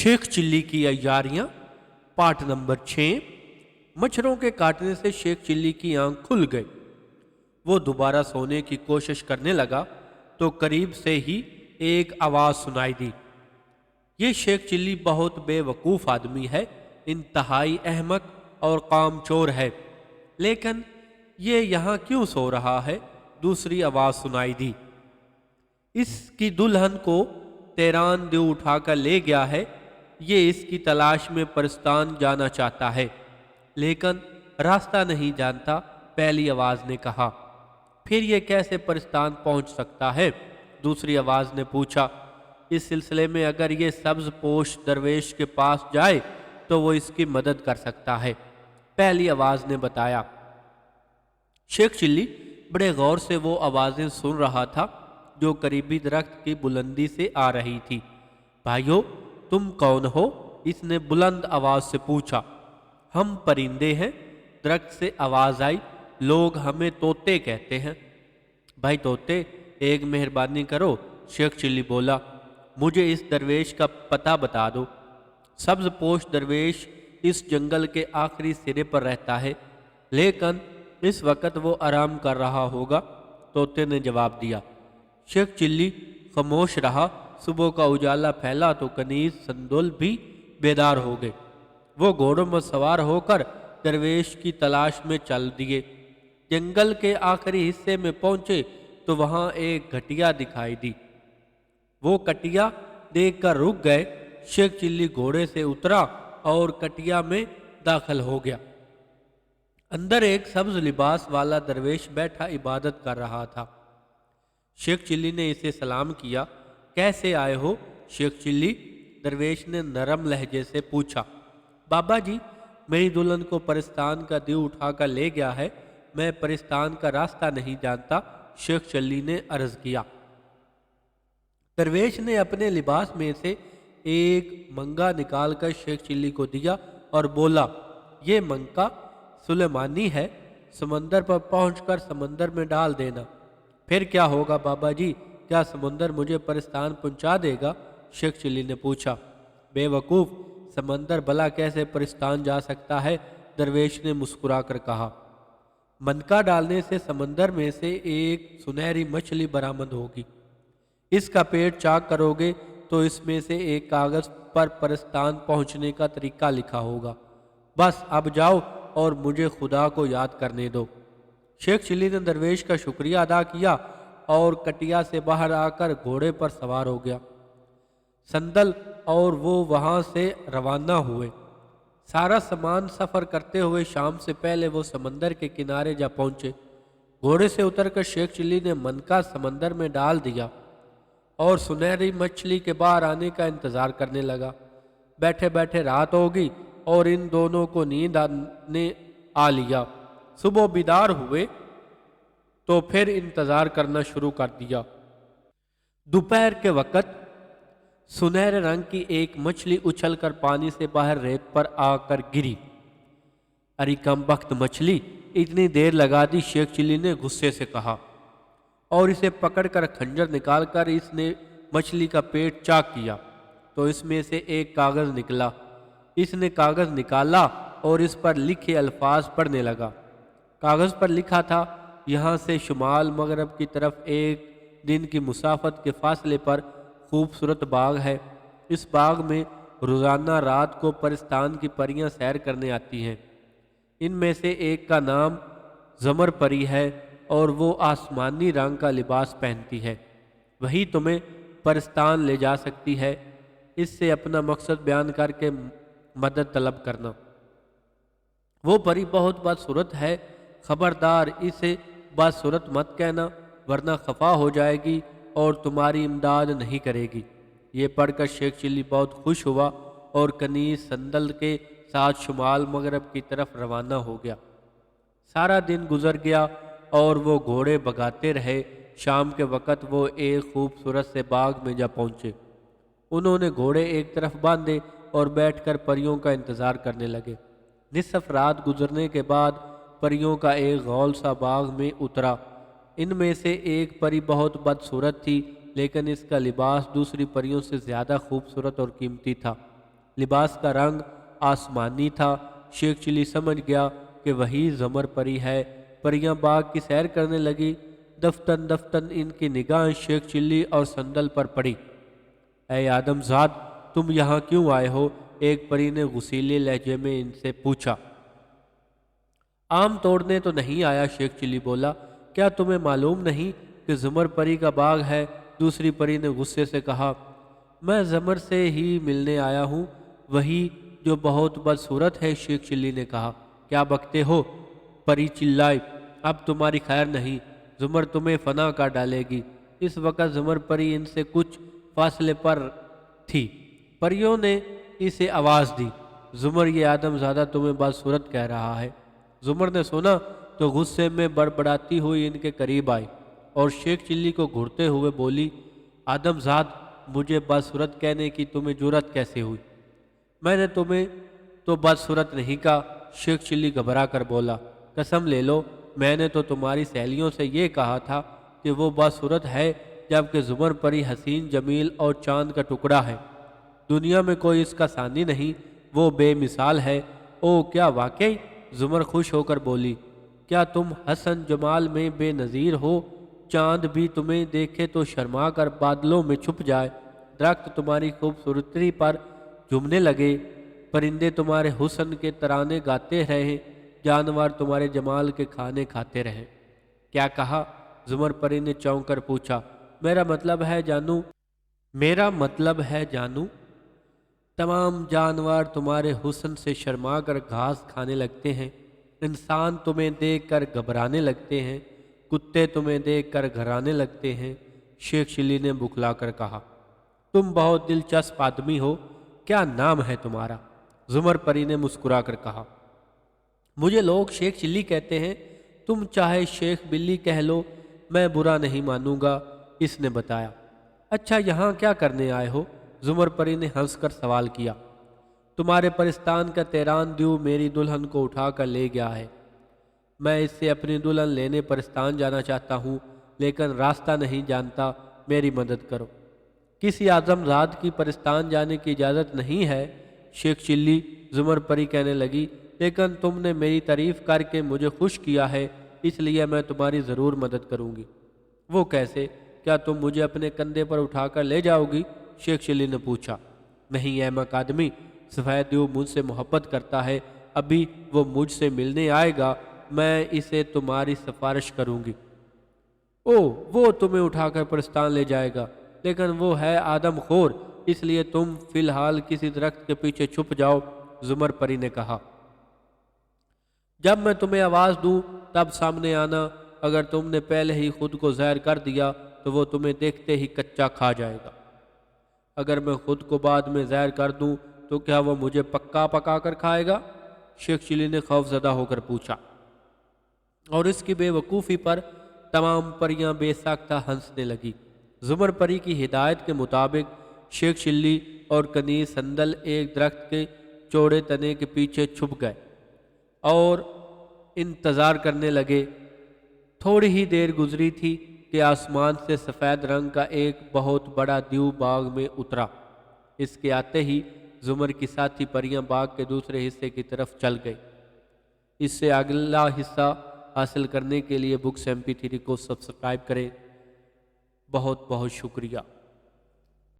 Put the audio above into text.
Sheikh chilli की अय्यारियां part number 6। मच्छरों के काटने से शेख चिल्ली की आंख खुल गई। वो दोबारा सोने की कोशिश करने लगा तो करीब से ही एक आवाज सुनाई दी। ये शेख चिल्ली बहुत बेवकूफ़ आदमी है, इंतहाई अहमक और कामचोर है, लेकिन ये यहाँ क्यों सो रहा है? दूसरी आवाज सुनाई दी। इसकी दुल्हन को तेरान देव उठाकर ले गया है। ये इसकी तलाश में परिस्तान जाना चाहता है, लेकिन रास्ता नहीं जानता, पहली आवाज ने कहा। फिर ये कैसे परिस्तान पहुंच सकता है? दूसरी आवाज ने पूछा। इस सिलसिले में अगर ये सब्ज पोश दरवेश के पास जाए तो वो इसकी मदद कर सकता है, पहली आवाज ने बताया। शेख चिल्ली बड़े गौर से वो आवाजें सुन रहा था जो करीबी दरख्त की बुलंदी से आ रही थी। भाइयों, तुम कौन हो? इसने बुलंद आवाज से पूछा। हम परिंदे हैं, दरख्त से आवाज आई। लोग हमें तोते कहते हैं। भाई तोते, एक मेहरबानी करो, शेख चिल्ली बोला। मुझे इस दरवेश का पता बता दो। सब्ज पोश दरवेश इस जंगल के आखिरी सिरे पर रहता है, लेकिन इस वक्त वो आराम कर रहा होगा, तोते ने जवाब दिया। शेख चिल्ली खामोश रहा। सुबह का उजाला फैला तो कनीज संदुल भी बेदार हो गए। वो घोड़ों में सवार होकर दरवेश की तलाश में चल दिए। जंगल के आखिरी हिस्से में पहुंचे तो वहां एक घटिया दिखाई दी। वो कटिया देखकर रुक गए। शेख चिल्ली घोड़े से उतरा और कटिया में दाखिल हो गया। अंदर एक सब्ज लिबास वाला दरवेश बैठा इबादत कर रहा था। शेख चिल्ली ने इसे सलाम किया। कैसे आए हो शेख चिल्ली? दरवेश ने नरम लहजे से पूछा। बाबा जी, मेरी दुल्हन को परिस्तान का दीव उठाकर ले गया है, मैं परिस्तान का रास्ता नहीं जानता, शेख चिल्ली ने अर्ज किया। दरवेश ने अपने लिबास में से एक मंगा निकालकर शेख चिल्ली को दिया और बोला, ये मंगा सुलेमानी है, समंदर पर पहुंचकर समंदर में डाल देना। फिर क्या होगा बाबा जी? क्या समंदर मुझे परिस्तान पहुंचा देगा? शेख चिल्ली ने पूछा। बेवकूफ़, समंदर भला कैसे परिस्तान जा सकता है? दरवेश ने मुस्कुराकर कहा। मनका डालने से समंदर में से एक सुनहरी मछली बरामद होगी। इसका पेट चाक करोगे तो इसमें से एक कागज पर परिस्तान पहुंचने का तरीका लिखा होगा। बस अब जाओ और मुझे खुदा को याद करने दो। शेख चिल्ली ने दरवेश का शुक्रिया अदा किया और कटिया से बाहर आकर घोड़े पर सवार हो गया। संदल और वो वहां से रवाना हुए। सारा सामान सफ़र करते हुए शाम से पहले वो समंदर के किनारे जा पहुंचे। घोड़े से उतरकर शेख चिल्ली ने मनका समंदर में डाल दिया और सुनहरी मछली के बाहर आने का इंतज़ार करने लगा। बैठे बैठे रात हो गई और इन दोनों को नींद आने आ लिया। सुबह बीदार हुए तो फिर इंतज़ार करना शुरू कर दिया। दोपहर के वक़्त सुनहरे रंग की एक मछली उछलकर पानी से बाहर रेत पर आकर गिरी। अरे कमबख्त मछली, इतनी देर लगा दी, शेख चिल्ली ने गुस्से से कहा और इसे पकड़कर खंजर निकालकर इसने मछली का पेट चाक किया तो इसमें से एक कागज़ निकला। इसने कागज़ निकाला और इस पर लिखे अल्फाज पढ़ने लगा। कागज़ पर लिखा था, यहाँ से शुमाल मगरब की तरफ एक दिन की मुसाफत के फासले पर खूबसूरत बाग है। इस बाग में रोज़ाना रात को परिस्तान की परियां सैर करने आती हैं। इनमें से एक का नाम ज़मर परी है और वो आसमानी रंग का लिबास पहनती है। वही तुम्हें परिस्तान ले जा सकती है। इससे अपना मकसद बयान करके मदद तलब करना। वो परी बहुत बदसूरत है, खबरदार इसे बदसूरत मत कहना, वरना खफा हो जाएगी और तुम्हारी इमदाद नहीं करेगी। ये पढ़कर शेख चिल्ली बहुत खुश हुआ और कनीज संदल के साथ शुमाल मगरब की तरफ रवाना हो गया। सारा दिन गुजर गया और वो घोड़े भगाते रहे। शाम के वक़्त वो एक खूबसूरत से बाग में जा पहुँचे। उन्होंने घोड़े एक तरफ बांधे और बैठकर परियों का इंतज़ार करने लगे। निसफ रात गुजरने के बाद परियों का एक गौल सा बाग में उतरा। इनमें से एक परी बहुत बदसूरत थी, लेकिन इसका लिबास दूसरी परियों से ज़्यादा खूबसूरत और कीमती था। لباس کا رنگ آسمانی تھا۔ شیخ چلی سمجھ گیا کہ وہی زمر پری ہے۔ پریاں باغ کی سیر کرنے لگی۔ دفتن دفتن ان کی نگاہیں شیخ چلی اور سندل پر پڑی۔ اے آدم زاد، تم یہاں کیوں آئے ہو؟ ایک پری نے غصیلے لہجے میں ان سے پوچھا۔ آم توڑنے تو نہیں آیا، شیخ چلی بولا۔ کیا تمہیں معلوم نہیں کہ زمر پری کا باغ ہے؟ دوسری پری نے غصے سے کہا۔ میں زمر سے ہی ملنے آیا ہوں، وہی جو بہت بدصورت ہے، شیخ چلی نے کہا۔ کیا بکتے ہو؟ پری چلائی۔ اب تمہاری خیر نہیں، زمر تمہیں فنا کر ڈالے گی۔ اس وقت زمر پری ان سے کچھ فاصلے پر تھی۔ پریوں نے اسے آواز دی، زمر یہ آدم زادہ تمہیں بدصورت کہہ رہا ہے۔ زمر نے سنا تو غصے میں بڑبڑاتی ہوئی ان کے قریب آئی اور شیخ چلی کو گھرتے ہوئے بولی، آدم زاد، مجھے بدصورت کہنے کی تمہیں جرأت کیسے ہوئی؟ میں نے تمہیں تو بدصورت نہیں کہا، شیخ چلی گھبرا کر بولا۔ قسم لے لو، میں نے تو تمہاری سہیلیوں سے یہ کہا تھا کہ وہ بدصورت ہے، جبکہ زمر پری حسین، جمیل اور چاند کا ٹکڑا ہے۔ دنیا میں کوئی اس کا ثانی نہیں، وہ بے مثال ہے۔ او کیا واقعی؟ زمر خوش ہو کر بولی۔ کیا تم حسن جمال میں بے نظیر ہو؟ چاند بھی تمہیں دیکھے تو شرما کر بادلوں میں چھپ جائے، درخت تمہاری خوبصورتی پر جھومنے لگے، پرندے تمہارے حسن کے ترانے گاتے رہیں، جانور تمہارے جمال کے کھانے کھاتے رہیں۔ کیا کہا؟ زمر پری نے چونک کر پوچھا۔ میرا مطلب ہے جانو، تمام جانور تمہارے حسن سے شرما کر گھاس کھانے لگتے ہیں، انسان تمہیں دیکھ کر گھبرانے لگتے ہیں، کتے تمہیں دیکھ کر گھرانے لگتے ہیں۔ شیخ چلی نے بکلا کر کہا۔ تم بہت دلچسپ آدمی ہو، کیا نام ہے تمہارا؟ زمر پری نے مسکرا کر کہا۔ مجھے لوگ شیخ چلی کہتے ہیں، تم چاہے شیخ بلی کہہ لو، میں برا نہیں مانوں گا، اس نے بتایا۔ اچھا، یہاں کیا کرنے آئے ہو؟ زمر پری نے ہنس کر سوال کیا۔ تمہارے پرستان کا تیران دیو میری دلہن کو اٹھا کر لے گیا ہے، میں اس سے اپنی دلہن لینے پرستان جانا چاہتا ہوں، لیکن راستہ نہیں جانتا، میری مدد کرو۔ کسی اعظم زاد کی پرستان جانے کی اجازت نہیں ہے، شیخ چلی، زمر پری کہنے لگی، لیکن تم نے میری تعریف کر کے مجھے خوش کیا ہے، اس لیے میں تمہاری ضرور مدد کروں گی۔ وہ کیسے؟ کیا تم مجھے اپنے کندھے پر اٹھا کر لے جاؤ گی؟ شیخ چلی نے پوچھا۔ نہیں احمق آدمی، سفید دیو مجھ سے محبت کرتا ہے، ابھی وہ مجھ سے ملنے آئے گا، میں اسے تمہاری سفارش کروں گی۔ او، وہ تمہیں اٹھا کر پرستان لے جائے گا، لیکن وہ ہے آدم خور، اس لیے تم فی الحال کسی درخت کے پیچھے چھپ جاؤ، زمر پری نے کہا۔ جب میں تمہیں آواز دوں تب سامنے آنا، اگر تم نے پہلے ہی خود کو ظاہر کر دیا تو وہ تمہیں دیکھتے ہی کچا کھا جائے گا۔ اگر میں خود کو بعد میں ظاہر کر دوں تو کیا وہ مجھے پکا پکا کر کھائے گا؟ شیخ چلی نے خوف زدہ ہو کر پوچھا، اور اس کی بے وقوفی پر تمام پریاں بے ساختہ ہنسنے لگی۔ زمر پری کی ہدایت کے مطابق شیخ چلی اور کنیز سندل ایک درخت کے چوڑے تنے کے پیچھے چھپ گئے اور انتظار کرنے لگے۔ تھوڑی ہی دیر گزری تھی کہ آسمان سے سفید رنگ کا ایک بہت بڑا دیو باغ میں اترا۔ اس کے آتے ہی زمر کی ساتھی پریاں باغ کے دوسرے حصے کی طرف چل گئی۔ اس سے اگلا حصہ حاصل کرنے کے لیے بکس MP3 کو سبسکرائب کریں۔ بہت بہت شکریہ۔